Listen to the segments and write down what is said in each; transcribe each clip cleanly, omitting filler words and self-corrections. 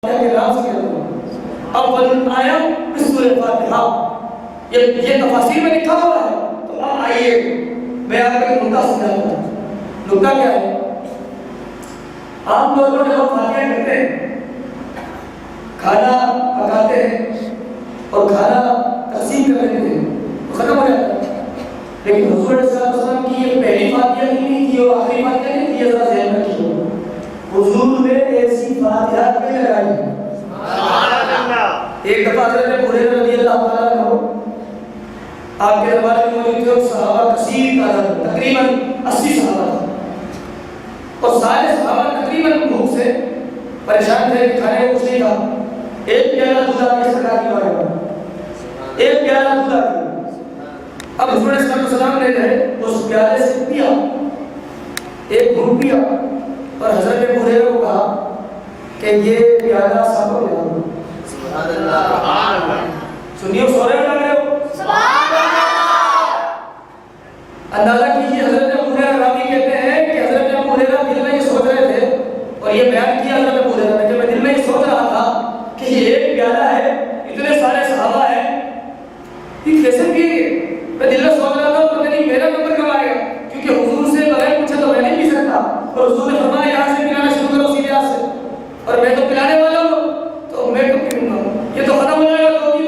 کے نام سے کہتا ہوں اول آیا بسورہ فاتحہ، یہ تفاسیر میں لکھا ہوا ہے. تو اب آئیے میں آپ کو نکتہ سمجھاتا ہوں. نکتہ کیا ہے؟ آپ لوگوں جب فاتحہ کرتے ہیں، کھانا پکاتے ہیں اور کھانا تقسیم کر لیتے ہیں تو ختم ہو جاتا ہے. لیکن حضور علیہ السلام کی یہ پہلی فاتحہ نہیں تھی اور آخری فاتحہ نہیں تھی. یہ ذرا ذہن رکھیے، حضور نے ایسی فاتحہ کبھی لگائی. ایک دفعہ حضرت ابو ہریرہ رضی اللہ تعالیٰ عنہ آپ کے دربار میں موجود تھے. صحابہ کثیر تعداد تقریباً 80 صحابہ تھے اور سارے صحابہ تقریباً بھوک سے پریشان تھے کہ کھانے کو کچھ نہیں تھا. ایک پیالہ دودھ آ کے سرکار کی بارگاہ میں، ایک پیالہ دودھ آ کے اب حضور علیہ السلام نے اس پیالے سے پیا، ایک گھونٹ پیا اور حضرت ابو ہریرہ کو کہا کہ یہ پیالہ سب کو دے دو. سبحان اللہ. سنیے سو رہے ہو لگ رہے ہو؟ سبحان اللہ. اندازہ کیجیے حضرت ابو ہریرہ راوی کہتے ہیں کہ حضرت ابو ہریرہ دل میں یہ سوچ رہے تھے اور یہ بیان کیا حضرت ابو ہریرہ نے کہ میں دل میں یہ سوچ رہا تھا کہ یہ ایک پیالہ ہے، اتنے سارے صحابہ ہیں، یہ کیسے پیے گے؟ میں دل میں سوچ رہا تھا پتہ نہیں میرا نمبر کب آئے گا، کیونکہ حضور سے بغیر پوچھے تو میں نہیں پی سکتا. اور حضور نے فرمایا یہاں سے پلانا شروع کرو سیدھے ہاتھ سے، اور میں تو پلانے والا ہوں تو میں تو پیوں گا. یہ تو ختم ہو جائے گا تو بھی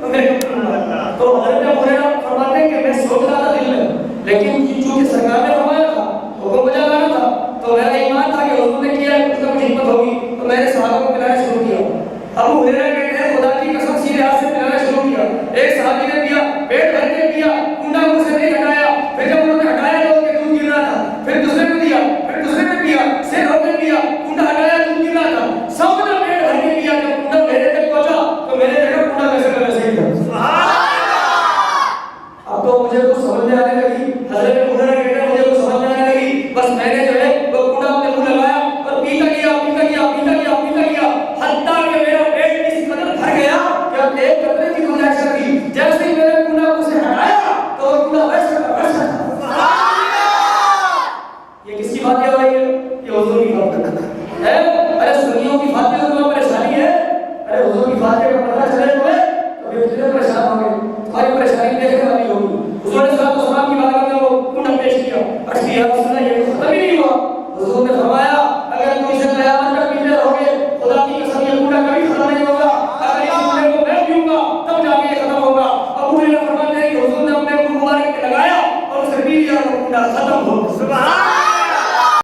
تو میں تو پیوں گا. تو حضرت ابو ہریرہ فرماتے ہیں کہ میں سوچ رہا تھا دل میں، لیکن چونکہ سرکار نے فرمایا تھا، حکم بجا لانا تھا، تو میرا ایمان تھا کہ حضور نے کیا ہے اس کا مجھے حکمت ہوگی، تو میں نے صحابہ کو پلانا شروع کیا. ابو ہریرہ کہتے ہیں خدا کی قسم سیدھے ہاتھ سے پلانا شروع کیا. ایک صحابی نے پیا، پیٹ بھر کے پیا، کنڈا منہ سے نہیں ہٹایا. پھر جب انہوں نے ہٹایا تو کہ دودھ گر رہا تھا. پھر دوسرے کو دیا، پھر دوسرے نے پیا، سر ہو کے پیا، کنڈا ہٹایا دودھ گر رہا تھا. سب نے پیٹ بھر کے پیا. جب کنڈا میرے تک پہنچا تو میں نے دیکھا کنڈا ویسے کا ویسے ہی تھا. اب تو مجھے کچھ سمجھ میں آنے لگی. حضرت ابو ہریرہ کہتے ہیں مجھے کچھ سمجھ میں آنے لگی. بس میں نے جو ہے وہ کنڈا اپنے منہ لگایا اور پیتا گیا پیتا گیا پیتا گیا پیتا گیا حتیٰ کہ میرا پیٹ اس قدر بھر گیا کہ اب ایک قطرے کی گنجائش نہ رہی. جیسے ہی میں نے کنڈا منہ سے ہٹایا تو وہ کنڈا ویسا کا ویسا تھا. یہ کس کی فاتحہ ہو رہی ہے؟ یہ حضور کی فاتحہ ہے. ارے سنیوں کی فاتحہ تو پریشانی ہے. ارے حضور کی فاتحہ کا پتہ چلے